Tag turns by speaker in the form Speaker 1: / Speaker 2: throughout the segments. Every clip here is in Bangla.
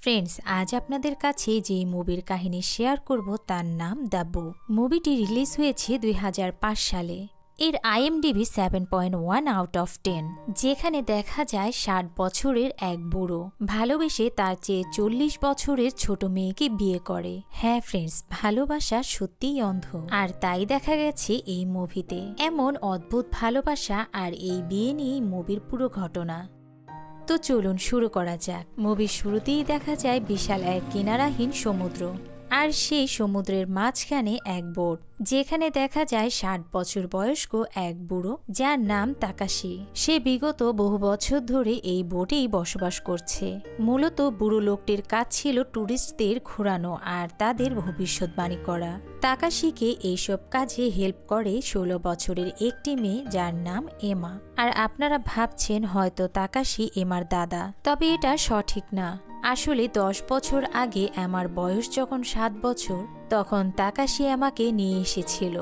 Speaker 1: ফ্রেন্ডস, আজ আপনাদের কাছে যে মুভির কাহিনী শেয়ার করব তার নাম দ্য বুক। মুভিটি রিলিজ হয়েছে 2005 সালে। এর IMDb 7.1 আউট অফ 10, যেখানে দেখা যায় 60 বছরের এক বুড়ো ভালোবেসে তার চেয়ে 40 বছরের ছোট মেয়েকে বিয়ে করে। হ্যাঁ ফ্রেন্ডস, ভালোবাসা সত্যিই অন্ধ, আর তাই দেখা গেছে এই মুভিতে। এমন অদ্ভুত ভালোবাসা আর এই বিয়ে নিয়েই মুভির পুরো ঘটনা। তো চলুন শুরু করা যাক। মুভির শুরুতেই দেখা যায় বিশাল এক কিনারাহীন সমুদ্র, আর সেই সমুদ্রের মাঝখানে এক বোট, যেখানে দেখা যায় 60 বছর বয়স্ক এক বুড়ো যার নাম তাকাশি। সে বিগত বহু বছর ধরে এই বোটেই বসবাস করছে। মূলত বুড়ো লোকটির কাজ ছিল ট্যুরিস্টদের ঘোরানো আর তাদের ভবিষ্যৎবাণী করা। তাকাশিকে এইসব কাজে হেল্প করে 16 বছরের একটি মেয়ে যার নাম এমা। আর আপনারা ভাবছেন হয়তো তাকাশি এমার দাদা, তবে এটা সঠিক না। আসলে 10 বছর আগে এমার বয়স যখন 7 বছর, তখন তাকাশি এমাকে নিয়ে এসেছিল,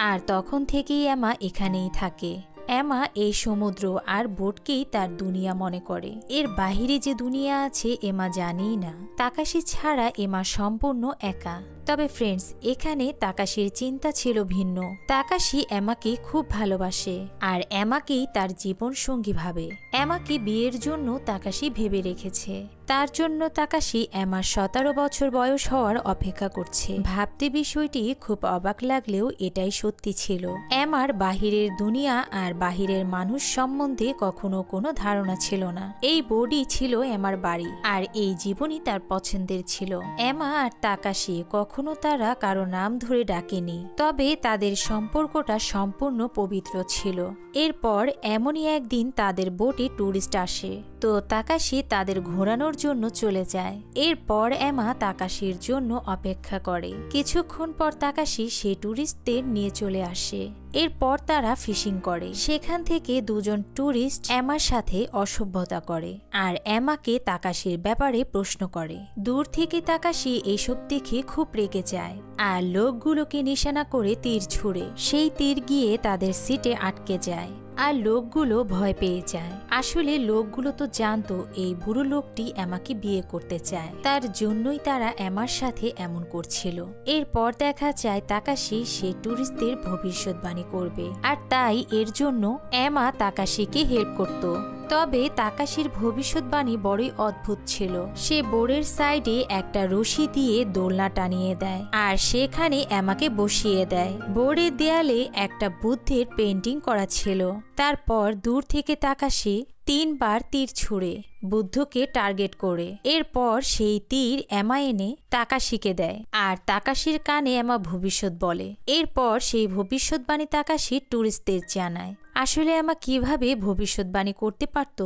Speaker 1: আর তখন থেকেই এমা এখানেই থাকে। এমা এই সমুদ্র আর বোটকেই তার দুনিয়া মনে করে। এর বাহিরে যে দুনিয়া আছে এমা জানেই না। তাকাশি ছাড়া এমা সম্পূর্ণ একা। তবে ফ্রেন্ডস, এখানে তাকাশির চিন্তা ছিল ভিন্ন। তাকাশি এমাকে খুব ভালোবাসে আর এমাকেই তার জীবন সঙ্গী ভাবে। এমাকে বিয়ের জন্য তাকাশি ভেবে রেখেছে। তার জন্য তাকাশি এমার 17 বছর বয়স হওয়ার অপেক্ষা করছে। ভাবতে বিষয়টি খুব অবাক লাগলেও এটাই সত্যি ছিল। এমার বাহিরের দুনিয়া আর বাহিরের মানুষ সম্বন্ধে কখনো কোনো ধারণা ছিল না। এই বোর্ডই ছিল এমার বাড়ি, আর এই জীবনই তার পছন্দের ছিল। এমা আর তাকাশি কখনো তারা কারো নাম ধরে ডাকেনি, তবে তাদের সম্পর্কটা সম্পূর্ণ পবিত্র ছিল। এরপর এমনই একদিন তাদের বোটে ট্যুরিস্ট আসে, তো তাকাশি তাদের ঘোরানোর জন্য চলে যায়। এরপর এমা তাকাশির জন্য অপেক্ষা করে। কিছুক্ষণ পর তাকাশি সে ট্যুরিস্টদের নিয়ে চলে আসে। এরপর তারা ফিশিং করে। সেখান থেকে দুজন ট্যুরিস্ট এমার সাথে অসভ্যতা করে আর এমাকে তাকাশির ব্যাপারে প্রশ্ন করে। দূর থেকে তাকাশি এসব দেখে খুব রেগে যায় আর লোকগুলোকে নিশানা করে তীর ছুড়ে। সেই তীর গিয়ে তাদের সিটে আটকে যায় আর লোকগুলো ভয় পেয়ে যায়। আসলে লোকগুলো তো জানতো এই বুড়ো লোকটি এমাকে বিয়ে করতে চায়, তার জন্যই তারা এমার সাথে এমন করছিল। এরপর দেখা যায় তাকাশি সে ট্যুরিস্টদের ভবিষ্যৎবাণী করবে, আর তাই এর জন্য এমা তাকাশিকে হেল্প করত। তবে তাকাশির ভবিষ্যৎবাণী বড়ই অদ্ভুত ছিল। সে বোর্ডের সাইডে একটা রশি দিয়ে দোলনা টানিয়ে দেয় আর সেখানে এমাকে বসিয়ে দেয়। বোর্ডের দেয়ালে একটা বুদ্ধের পেন্টিং করা ছিল। তারপর দূর থেকে তাকাশি 3 বার তীর ছুড়ে বুদ্ধকে টার্গেট করে। এরপর সেই তীর এমা এনে তাকাশিকে দেয় আর তাকাশির কানে এমা ভবিষ্যৎ বলে। এরপর সেই ভবিষ্যৎবাণী তাকাশি ট্যুরিস্টদের জানায়। আসলে এমা কিভাবে ভবিষ্যৎবাণী করতে পারত,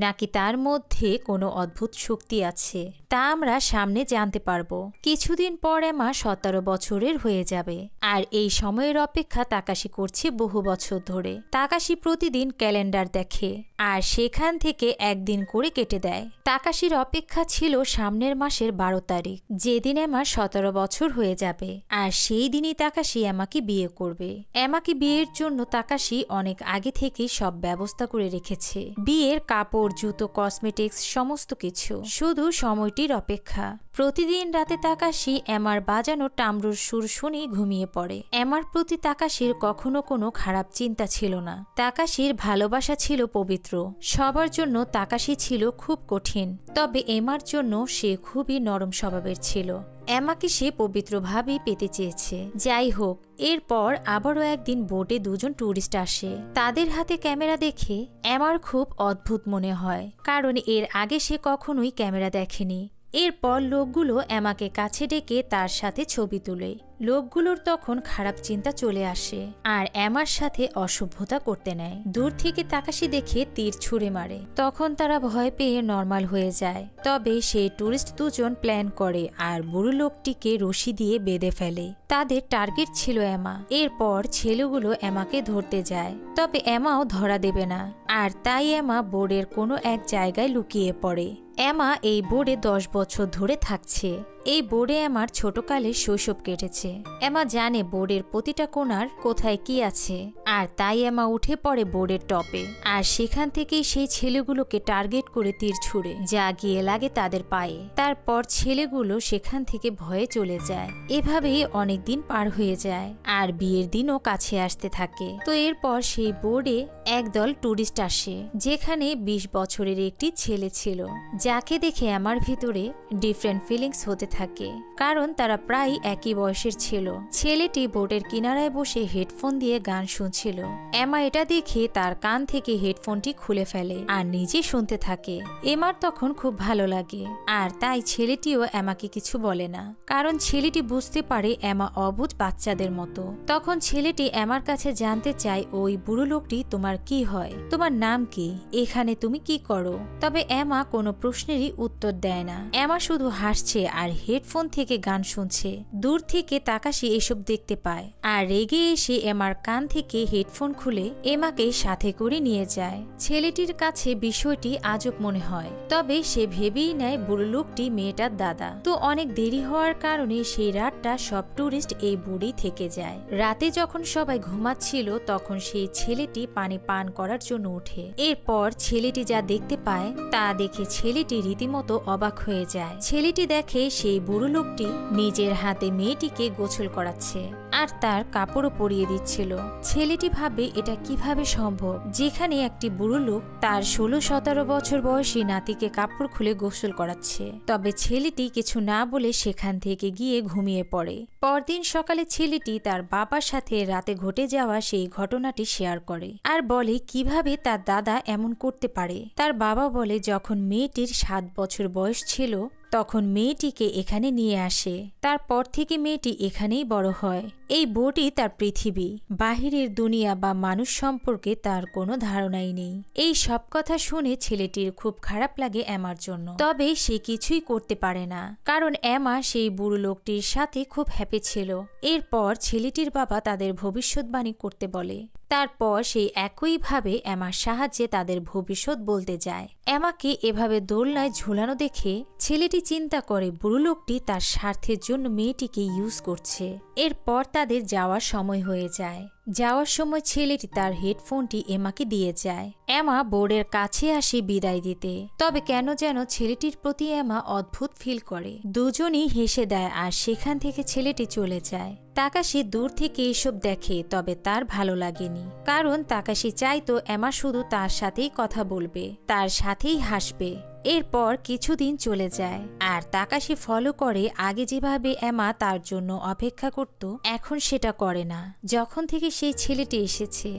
Speaker 1: নাকি তার মধ্যে কোনো অদ্ভুত শক্তি আছে, তা আমরা সামনে জানতে পারবো। কিছুদিন পর এমা 17 বছরের হয়ে যাবে, আর এই সময়ের অপেক্ষা তাকাশি করছে বহু বছর ধরে। তাকাশি প্রতিদিন ক্যালেন্ডার দেখে আর সেখান থেকে একদিন করে কেটে দেয়। তাকাশির অপেক্ষা ছিল সামনের মাসের 12 তারিখ, যেদিন এমা 17 বছর হয়ে যাবে, আর সেই দিনই তাকাশি এমাকে বিয়ে করবে। এমাকে বিয়ের জন্য তাকাশি অনেক আগে থেকে সব ব্যবস্থা করে রেখেছে। বিয়ের কাপড়, জুতো, কসমেটিক্স, সমস্ত কিছু। শুধু সময়টির অপেক্ষা। প্রতিদিন রাতে তাকাশি এমার বাজানো টামরুর সুর শুনে ঘুমিয়ে পড়ে। এমার প্রতি তাকাশির কখনো কোনো খারাপ চিন্তা ছিল না। তাকাশির ভালোবাসা ছিল পবিত্র। সবার জন্য তাকাশি ছিল খুব কঠিন, তবে এমার জন্য সে খুবই নরম স্বভাবের ছিল। এমাকে সে পবিত্রভাবেই পেতে চেয়েছে। যাই হোক, এরপর আবারও একদিন বোটে দুজন ট্যুরিস্ট আসে। তাদের হাতে ক্যামেরা দেখে এমার খুব অদ্ভুত মনে হয়, কারণ এর আগে সে কখনোই ক্যামেরা দেখেনি। এরপর লোকগুলো এমাকে কাছে ডেকে তার সাথে ছবি তোলে। লোকগুলোর তখন খারাপ চিন্তা চলে আসে আর এমার সাথে অসভ্যতা করতে নেয়। দূর থেকে তাকাশি দেখে তীর ছুঁড়ে মারে। তখন তারা ভয় পেয়ে নর্মাল হয়ে যায়। তবে সেই ট্যুরিস্ট দুজন প্ল্যান করে আর বুড়ো লোকটিকে রশি দিয়ে বেঁধে ফেলে। তাদের টার্গেট ছিল এমা। এরপর ছেলেগুলো এমাকে ধরতে যায়, তবে এমাও ধরা দেবে না, আর তাই এমা বোর্ডের কোনো এক জায়গায় লুকিয়ে পড়ে। এমা এই বোর্ডে 10 বছর ধরে থাকছে। এই বোর্ডে এমার ছোটকালে শৈশব কেটেছে। এমা জানে বোর্ডের প্রতিটা কোণার কোথায় কি আছে, আর তাই এমা উঠে পড়ে বোর্ডের টপে, আর সেখান থেকেই সেই ছেলেগুলোকে টার্গেট করে তীর ছুড়ে, যা গিয়ে লাগে তাদের পায়ে। তারপর ছেলেগুলো সেখান থেকে ভয়ে চলে যায়। এভাবেই অনেক দিন পার হয়ে যায়, আর বিয়ের দিনও কাছে আসতে থাকে। তো এরপর সেই বোর্ডে একদল টুরিস্ট আসে, যেখানে 20 বছরের একটি ছেলে ছিল, যাকে দেখে আমার ভিতরে ডিফারেন্ট ফিলিংস হতে থাকে, কারণ তারা প্রায় একই বয়সের ছিল। ছেলেটি বোটের কিনারায় বসে হেডফোন দিয়ে গান শুনছিল। এমা এটা দেখে তার কান থেকে হেডফোনটি খুলে ফেলে আর নিজে শুনতে থাকে। এমার তখন খুব ভালো লাগে, আর তাই ছেলেটিও এমাকে কিছু বলে না, কারণ ছেলেটি বুঝতে পারে এমা অবুঝ বাচ্চাদের মতো। তখন ছেলেটি এমার কাছে জানতে চায়, ওই বুড়ো লোকটি তোমার কি হয়, তোমার নাম কি, এখানে তুমি কি করো? তবে এমা কোনো প্রশ্নেরই উত্তর দেয় না। এমা শুধু হাসছে আর হেডফোন থেকে গান শুনছে। দূর থেকে তাকাশি এসব দেখতে পায়, আর রেগে এসে এমার কান থেকে হেডফোন খুলে এমাকে সাথে করে নিয়ে যায়। ছেলেটির কাছে বিষয়টি আজব মনে হয়, তবে সে ভেবেই নেয় বুড়ো লোকটি মেয়েটার দাদা। তো অনেক দেরি হওয়ার কারণে সেই রাতটা সব টুরিস্ট এই বোর্ডেই থেকে যায়। রাতে যখন সবাই ঘুমাচ্ছিল, তখন সেই ছেলেটি পানি পান করার জন্য ওঠে। এরপর ছেলেটি যা দেখতে পায় তা দেখে ছেলেটি রীতিমতো অবাক হয়ে যায়। ছেলেটি দেখে সেই বুড়ো লোকটি নিজের হাতে মেয়েটিকে গোসল করাচ্ছে আর তার কাপড়ও পরিয়ে দিচ্ছিল। ছেলেটি ভাবে এটা কিভাবে সম্ভব, যেখানে একটি বুড়ো লোক তার 16-17 বছর বয়সী নাতিকে কাপড় খুলে গোসল করাচ্ছে। তবে ছেলেটি কিছু না বলে সেখান থেকে গিয়ে ঘুমিয়ে পড়ে। পরদিন সকালে ছেলেটি তার বাবার সাথে রাতে ঘটে যাওয়া সেই ঘটনাটি শেয়ার করে, আর বলে কিভাবে তার দাদা এমন করতে পারে। তার বাবা বলে, যখন মেয়েটির 7 বছর বয়স ছিল, তখন মেয়েটিকে এখানে নিয়ে আসে। তারপর থেকে মেয়েটি এখানেই বড় হয়। এই বোর্ডই তার পৃথিবী। বাহিরের দুনিয়া বা মানুষ সম্পর্কে তার কোনো ধারণাই নেই। এই সব কথা শুনে ছেলেটির খুব খারাপ লাগে এমার জন্য, তবে সে কিছুই করতে পারে না, কারণ এমা সেই বুড়ো লোকটির সাথে খুব হ্যাপি ছিল। এরপর ছেলেটির বাবা তাদের ভবিষ্যৎবাণী করতে বলে। তারপর সেই একইভাবে এমার সাহায্যে তাদের ভবিষ্যৎ বলতে যায়। এমাকে এভাবে দোলনায় ঝুলানো দেখে ছেলেটি চিন্তা করে বুড়ো লোকটি তার স্বার্থের জন্য মেয়েটিকে ইউজ করছে। এরপর তাদের যাওয়ার সময় হয়ে যায়। যাওয়ার সময় ছেলেটি তার হেডফোনটি এমাকে দিয়ে যায়। এমা বোর্ডের কাছে আসে বিদায় দিতে, তবে কেন যেন ছেলেটির প্রতি এমা অদ্ভুত ফিল করে। দুজনই হেসে দেয় আর সেখান থেকে ছেলেটি চলে যায়। তাকাশি দূর থেকে এসব দেখে, তবে তার ভালো লাগেনি, কারণ তাকাশি চাইতো এমা শুধু তার সাথেই কথা বলবে, তার সাথেই হাসবে। এরপর কিছুদিন চলে যায়, আর তাকাশি ফলো করে আগে যেভাবে এমা তার জন্য অপেক্ষা করত, এখন সেটা করে না। যখন থেকে সেই ছেলেটি এসেছে,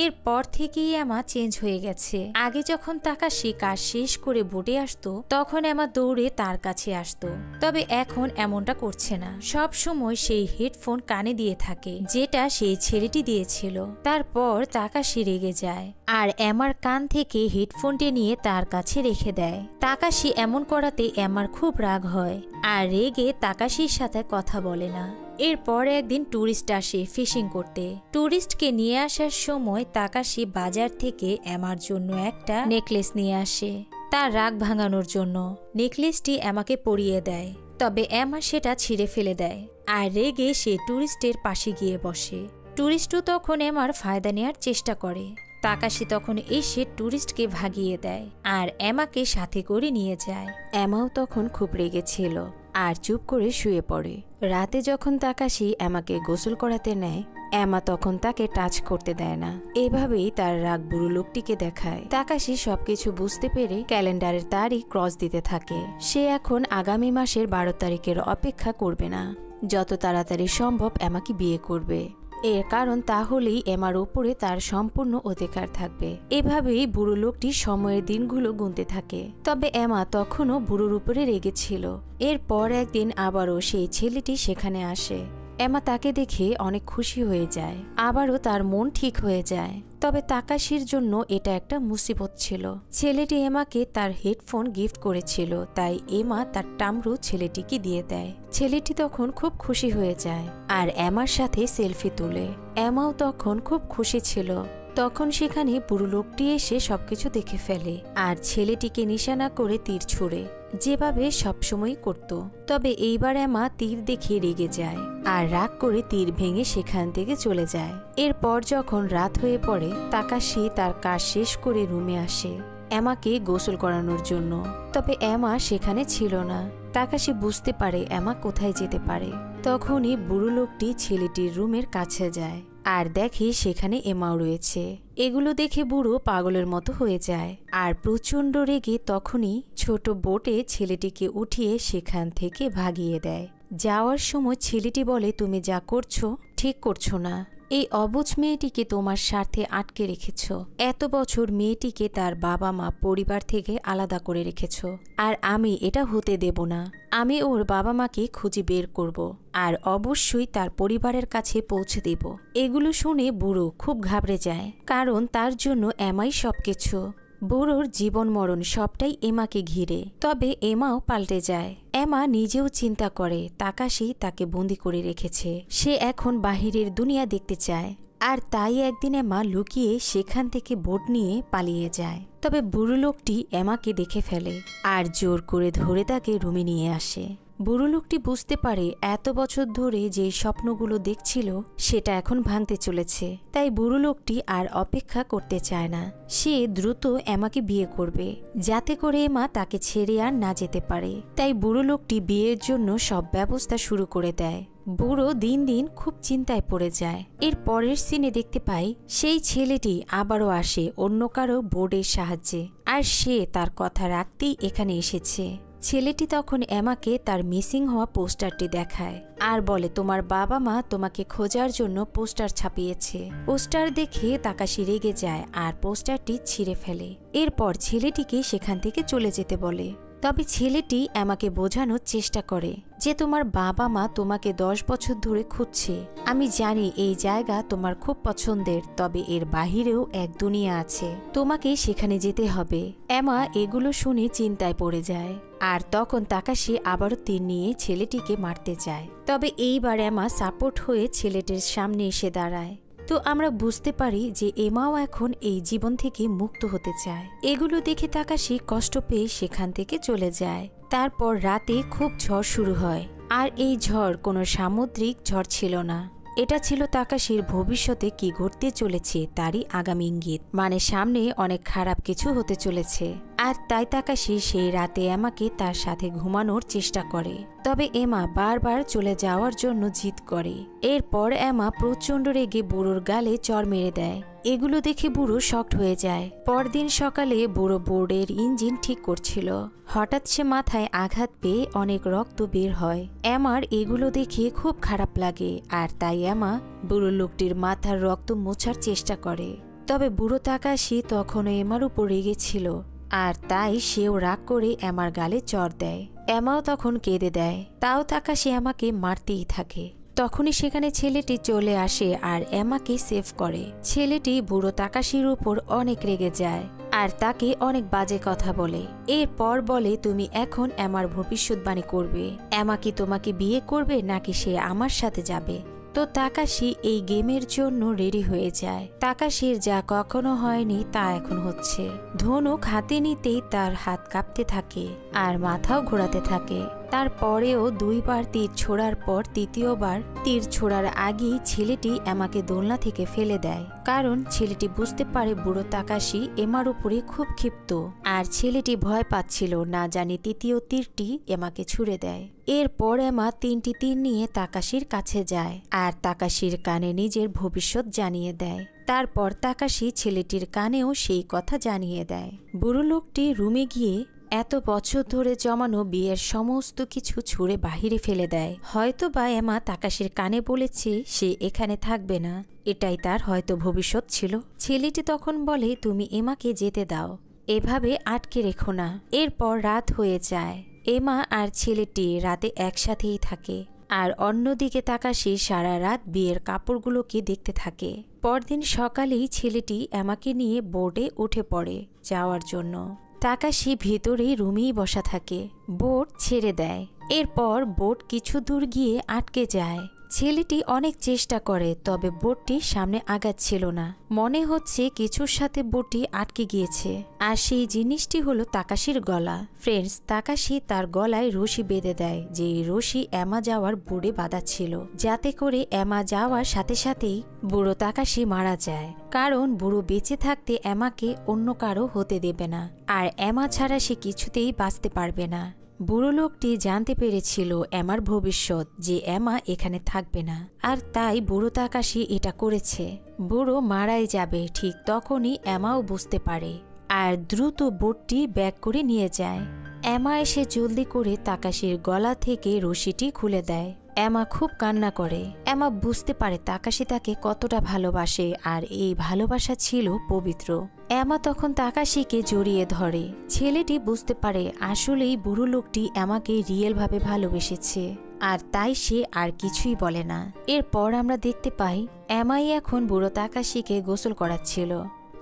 Speaker 1: এরপর থেকেই এমা চেঞ্জ হয়ে গেছে। আগে যখন তাকাশি কাজ শেষ করে বোটে আসতো, তখন এমা দৌড়ে তার কাছে আসতো, তবে এখন এমনটা করছে না। সব সময় সেই হেডফোন কানে দিয়ে থাকে, যেটা সেই ছেলেটি দিয়েছিল। তারপর তাকাশি রেগে যায় আর এমার কান থেকে হেডফোনটি নিয়ে তার কাছে রেখে দেয়। তাকাশি এমন করাতে এমার খুব রাগ হয়, আর রেগে তাকাশির সাথে কথা বলে না। এরপর একদিন টুরিস্ট আসে ফিশিং করতে। টুরিস্টকে নিয়ে আসার সময় তাকাশি বাজার থেকে এমার জন্য একটা নেকলেস নিয়ে আসে, তার রাগ ভাঙানোর জন্য। নেকলেসটি এমাকে পরিয়ে দেয়, তবে এমা সেটা ছিঁড়ে ফেলে দেয়, আর রেগে সে টুরিস্টের পাশে গিয়ে বসে। টুরিস্টও তখন এমার ফায়দা নেওয়ার চেষ্টা করে। তাকাশি তখন এসে টুরিস্টকে ভাগিয়ে দেয় আর এমাকে সাথে করে নিয়ে যায়। এমাও তখন খুব রেগেছিল আর চুপ করে শুয়ে পড়ে। রাতে যখন তাকাশি এমাকে গোসল করাতে নেয়, এমা তখন তাকে টাচ করতে দেয় না। এভাবেই তার রাগ বুড়ো লোকটিকে দেখায়। তাকাশি সবকিছু বুঝতে পেরে ক্যালেন্ডারের তারিখ ক্রস দিতে থাকে। সে এখন আগামী মাসের 12 তারিখের অপেক্ষা করবে না, যত তাড়াতাড়ি সম্ভব এমাকে বিয়ে করবে। এর কারণ তাহলেই এমার উপরে তার সম্পূর্ণ অধিকার থাকবে। এভাবেই বুড়ো লোকটি সময়ের দিনগুলো গুনতে থাকে। তবে এমা তখনও বুড়োর উপরে রেগেছিল। এরপর একদিন আবারও সেই ছেলেটি সেখানে আসে। এমা তাকে দেখে অনেক খুশি হয়ে যায়, আবারও তার মন ঠিক হয়ে যায়। তবে তাকাশির জন্য এটা একটা মুসিবত ছিল। ছেলেটি এমাকে তার হেডফোন গিফট করেছিল, তাই এমা তার টামরু ছেলেটিকে দিয়ে দেয়। ছেলেটি তখন খুব খুশি হয়ে যায় আর এমার সাথে সেলফি তোলে। এমাও তখন খুব খুশি ছিল। তখন সেখানে বুড়ো লোকটি এসে সবকিছু দেখে ফেলে আর ছেলেটিকে নিশানা করে তীর ছুড়ে, যেভাবে সবসময় করত। তবে এইবার এমা তীর দেখে রেগে যায় আর রাগ করে তীর ভেঙে সেখান থেকে চলে যায়। এরপর যখন রাত হয়ে পড়ে, তাকাশি তার কাজ শেষ করে রুমে আসে এমাকে গোসল করানোর জন্য। তবে এমা সেখানে ছিল না। তাকাশি বুঝতে পারে এমা কোথায় যেতে পারে। তখনই বুড়ো লোকটি ছেলেটির রুমের কাছে যায় আর দেখে সেখানে এমাও রয়েছে। এগুলো দেখে বুড়ো পাগলের মতো হয়ে যায় আর প্রচণ্ড রেগে তখনই ছোট বোটে ছেলেটিকে উঠিয়ে সেখান থেকে ভাগিয়ে দেয়। যাওয়ার সময় ছেলেটি বলে, তুমি যা করছো ঠিক করছো না। এই অবুঝ মেয়েটিকে তোমার স্বার্থে আটকে রেখেছ। এত বছর মেয়েটিকে তার বাবা মা পরিবার থেকে আলাদা করে রেখেছ, আর আমি এটা হতে দেব না। আমি ওর বাবা মাকে খুঁজে বের করব আর অবশ্যই তার পরিবারের কাছে পৌঁছে দেব। এগুলো শুনে বুড়ো খুব ঘাবড়ে যায়, কারণ তার জন্য এমাই সবকিছু। বুড়োর জীবন মরণ সবটাই এমাকে ঘিরে। তবে এমাও পাল্টে যায়। এমা নিজেও চিন্তা করে তাকাশি তাকে বন্দি করে রেখেছে, সে এখন বাহিরের দুনিয়া দেখতে চায়। আর তাই একদিন এমা লুকিয়ে সেখান থেকে বোট নিয়ে পালিয়ে যায়। তবে বুড়ো লোকটি এমাকে দেখে ফেলে আর জোর করে ধরে তাকে রুমে নিয়ে আসে। বুড়ো লোকটি বুঝতে পারে এত বছর ধরে যে স্বপ্নগুলো দেখছিল সেটা এখন ভাঙতে চলেছে। তাই বুড়ো লোকটি আর অপেক্ষা করতে চায় না। সে দ্রুত এমাকে বিয়ে করবে, যাতে করে এমা তাকে ছেড়ে আর না যেতে পারে। তাই বুড়ো লোকটি বিয়ের জন্য সব ব্যবস্থা শুরু করে দেয়। বুড়ো দিন দিন খুব চিন্তায় পড়ে যায়। এর পরের সিনে দেখতে পাই সেই ছেলেটি আবারও আসে অন্য কারো বোর্ডের সাহায্যে, আর সে তার কথা রাখতেই এখানে এসেছে। ছেলেটি তখন এমাকে তার মিসিং হওয়া পোস্টারটি দেখায় আর বলে, তোমার বাবা মা তোমাকে খোঁজার জন্য পোস্টার ছাপিয়েছে। পোস্টার দেখে তাকাশি রেগে যায় আর পোস্টারটি ছিঁড়ে ফেলে। এরপর ছেলেটিকে সেখান থেকে চলে যেতে বলে। তবে ছেলেটি এমাকে বোঝানোর চেষ্টা করে যে তোমার বাবা মা তোমাকে 10 বছর ধরে খুঁজছে। আমি জানি এই জায়গা তোমার খুব পছন্দের, তবে এর বাহিরেও এক দুনিয়া আছে, তোমাকে সেখানে যেতে হবে। এমা এগুলো শুনে চিন্তায় পড়ে যায় আর তখন তাকাশি আবারও তীর নিয়ে ছেলেটিকে মারতে যায়। তবে এইবার এমা সাপোর্ট হয়ে ছেলেটির সামনে এসে দাঁড়ায়। তো আমরা বুঝতে পারি যে এমাও এখন এই জীবন থেকে মুক্ত হতে চায়। এগুলো দেখে তাকাশি কষ্ট পেয়ে সেখান থেকে চলে যায়। তারপর রাতে খুব ঝড় শুরু হয়, আর এই ঝড় কোনো সামুদ্রিক ঝড় ছিল না। এটা ছিল তাকাশির ভবিষ্যতে কি ঘটতে চলেছে তারই আগামী ইঙ্গিত, মানে সামনে অনেক খারাপ কিছু হতে চলেছে। আর তাই তাকাশি সেই রাতে এমাকে তার সাথে ঘুমানোর চেষ্টা করে। তবে এমা বারবার চলে যাওয়ার জন্য জিদ করে। এরপর এমা প্রচণ্ড রেগে বুড়োর গালে চড় মেরে দেয়। এগুলো দেখে বুড়ো শকড হয়ে যায়। পরদিন সকালে বুড়ো বোর্ডের ইঞ্জিন ঠিক করছিল, হঠাৎ সে মাথায় আঘাত পেয়ে অনেক রক্ত বের হয়। এমার এগুলো দেখে খুব খারাপ লাগে, আর তাই এমা বুড়ো লোকটির মাথার রক্ত মোছার চেষ্টা করে। তবে বুড়ো তাকাশি তখনও এমার উপর রেগেছিল, আর তাই সেও রাগ করে এমার গালে চড় দেয়। এমাও তখন কেঁদে দেয়, তাও তাকাশি এমাকে মারতেই থাকে। তখনই সেখানে ছেলেটি চলে আসে আর এমাকে সেভ করে। ছেলেটি বুড়ো তাকাশির উপর অনেক রেগে যায় আর তাকে অনেক বাজে কথা বলে। এরপর বলে, তুমি এখন এমার ভবিষ্যৎবাণী করবে। এমা কি তোমাকে বিয়ে করবে নাকি সে আমার সাথে যাবে? তো তাকাশি এই গেমের জন্য রেডি হয়ে যায়। তাকাশির যা কখনো হয়নি তা এখন হচ্ছে। ধনুক হাতে নিতেই তার হাত কাঁপতে থাকে আর মাথাও ঘোরাতে থাকে। তারপরেও 2 বার তীর ছোড়ার পর তৃতীয়বার তীর ছোড়ার আগেই ছেলেটি এমাকে দোলনা থেকে ফেলে দেয়, কারণ ছেলেটি বুঝতে পারে বুড়ো তাকাশি এমার উপরে খুব ক্ষিপ্ত, আর ছেলেটি ভয় পাচ্ছিল না জানি তৃতীয় তীরটি এমাকে ছুড়ে দেয়। এরপর এমা 3টি তীর নিয়ে তাকাশির কাছে যায় আর তাকাশির কানে নিজের ভবিষ্যৎ জানিয়ে দেয়। তারপর তাকাশি ছেলেটির কানেও সেই কথা জানিয়ে দেয়। বুড়ো লোকটি রুমে গিয়ে এত বছর ধরে জমানো বিয়ের সমস্ত কিছু ছুঁড়ে বাহিরে ফেলে দেয়। হয়তো বা এমা তাকাশির কানে বলেছে সে এখানে থাকবে না, এটাই তার হয়তো ভবিষ্যৎ ছিল। ছেলেটি তখন বলে, তুমি এমাকে যেতে দাও, এভাবে আটকে রেখো না। এরপর রাত হয়ে যায়। এমা আর ছেলেটি রাতে একসাথেই থাকে, আর অন্যদিকে তাকাশি সারা রাত বিয়ের কাপড়গুলোকে দেখতে থাকে। পরদিন সকালেই ছেলেটি এমাকে নিয়ে বোর্ডে উঠে পড়ে যাওয়ার জন্য। তাকাশি ভিতরেই রুমেই বসা থাকে। বোট ছেড়ে দেয়। এরপর বোট কিছু দূর গিয়ে আটকে যায়। ছেলেটি অনেক চেষ্টা করে, তবে বোটটি সামনে আগাচ্ছিল না। মনে হচ্ছে কিছুর সাথে বোটটি আটকে গিয়েছে, আর সেই জিনিসটি হলো তাকাশির গলা। ফ্রেন্ডস, তাকাশি তার গলায় রশি বেঁধে দেয়, যে রশি এমা যাওয়ার বোর্ডে বাঁধা ছিল, যাতে করে এমা যাওয়ার সাথে সাথেই বুড়ো তাকাশি মারা যায়। কারণ বুড়ো বেঁচে থাকতে এমাকে অন্য কারো হতে দেবে না, আর এমা ছাড়া সে কিছুতেই বাঁচতে পারবে না। বুড়ো লোকটি জানতে পেরেছিল এমার ভবিষ্যৎ, যে এমা এখানে থাকবে না, আর তাই বুড়ো তাকাশি এটা করেছে। বুড়ো মারাই যাবে, ঠিক তখনই এমাও বুঝতে পারে, আর দ্রুত বোটটি ব্যাক করে নিয়ে যায়। এমা এসে জলদি করে তাকাশির গলা থেকে রশিটি খুলে দেয়। এমা খুব কান্না করে। এমা বুঝতে পারে তাকাশি তাকে কতটা ভালোবাসে, আর এই ভালোবাসা ছিল পবিত্র। এমা তখন তাকাশিকে জড়িয়ে ধরে। ছেলেটি বুঝতে পারে আসলেই বুড়ো লোকটি এমাকে রিয়েলভাবে ভালোবেসেছে, আর তাই সে আর কিছুই বলে না। এরপর আমরা দেখতে পাই এমাই এখন বুড়ো তাকাশিকে গোসল করাচ্ছিল।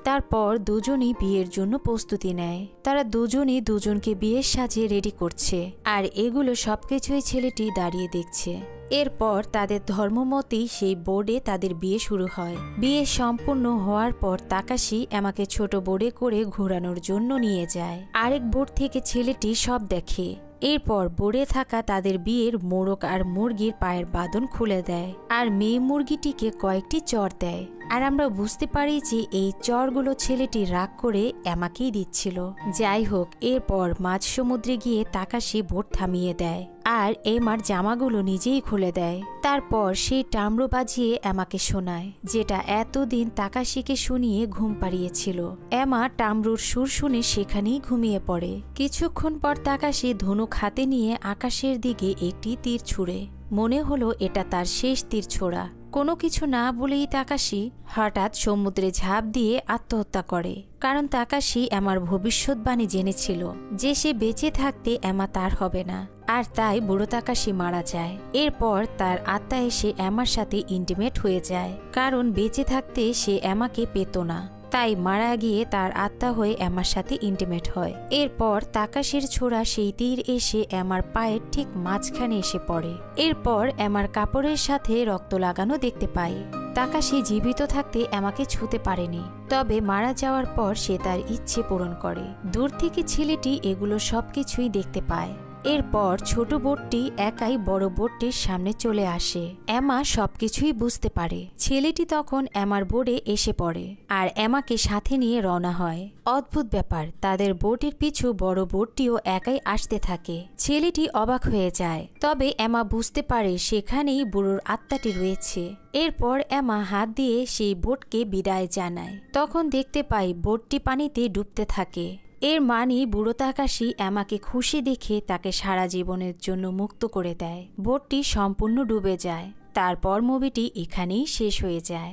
Speaker 1: তারপর দুজনই বিয়ের জন্য প্রস্তুতি নেয়। তারা দুজনই দুজনকে বিয়ের সাজে রেডি করছে, আর এগুলো সবকিছুই ছেলেটি দাঁড়িয়ে দেখছে। এরপর তাদের ধর্মমতী সেই বোর্ডে তাদের বিয়ে শুরু হয়। বিয়ে সম্পূর্ণ হওয়ার পর তাকাশি এমাকে ছোট বোর্ডে করে ঘোরানোর জন্য নিয়ে যায়। আরেক বোর্ড থেকে ছেলেটি সব দেখে। এরপর বোর্ডে থাকা তাদের বিয়ের মোরগ আর মুরগির পায়ের বাঁধন খুলে দেয়, আর মেয়ে মুরগিটিকে কয়েকটি চর দেয়। আর আমরা বুঝতে পারি যে এই চরগুলো ছেলেটি রাগ করে এমাকেই দিচ্ছিল। যাই হোক, এরপর মাঝ সমুদ্রে গিয়ে তাকাশি বোট থামিয়ে দেয়, আর এমার জামাগুলো নিজেই খুলে দেয়। তারপর সেই টামরো বাজিয়ে এমাকে শোনায়, যেটা এতদিন তাকাশিকে শুনিয়ে ঘুম পাড়িয়েছিল। এমা টামরুর সুর শুনে সেখানেই ঘুমিয়ে পড়ে। কিছুক্ষণ পর তাকাশি ধনুক হাতে নিয়ে আকাশের দিকে একটি তীর ছুঁড়ে। মনে হলো এটা তার শেষ তীর ছোড়া। কোনো কিছু না বলেই তাকাশি হঠাৎ সমুদ্রে ঝাঁপ দিয়ে আত্মহত্যা করে। কারণ তাকাশি এমার ভবিষ্যৎবাণী জেনেছিল যে সে বেঁচে থাকতে এমা তার হবে না, আর তাই বুড়ো তাকাশি মারা যায়। এরপর তার আত্মা এসে এমার সাথে ইন্টিমেট হয়ে যায়, কারণ বেঁচে থাকতে সে এমাকে পেত না। তাই মারা গিয়ে তার আত্মা হয়ে এমার সাথে ইন্টিমেট হয়। এরপর তাকাশির ছোড়া সেই তীর এসে এমার পায়ের ঠিক মাঝখানে এসে পড়ে। এরপর এমার কাপড়ের সাথে রক্ত লাগানো দেখতে পাই। তাকাশি জীবিত থাকতে এমাকে ছুঁতে পারেনি, তবে মারা যাওয়ার পর সে তার ইচ্ছে পূরণ করে। দূর থেকে ছেলেটি এগুলো সবকিছুই দেখতে পায়। এরপর ছোট বোটটি একাই বড় বোটটির সামনে চলে আসে। এমা সবকিছুই বুঝতে পারে। ছেলেটি তখন এমার বোর্ডে এসে পড়ে, আর এমাকে সাথে নিয়ে রওনা হয়। অদ্ভুত ব্যাপার, তাদের বোটের পিছু বড় বোটটিও একাই আসতে থাকে। ছেলেটি অবাক হয়ে যায়, তবে এমা বুঝতে পারে সেখানেই বুড়োর আত্মাটি রয়েছে। এরপর এমা হাত দিয়ে সেই বোটকে বিদায় জানায়। তখন দেখতে পাই বোটটি পানিতে ডুবতে থাকে। এর মানে বুড়ো তাকাশি এমাকে খুশি দেখে তাকে সারা জীবনের জন্য মুক্ত করে দেয়। বোটটি সম্পূর্ণ ডুবে যায়। তারপর মুভিটি এখানেই শেষ হয়ে যায়।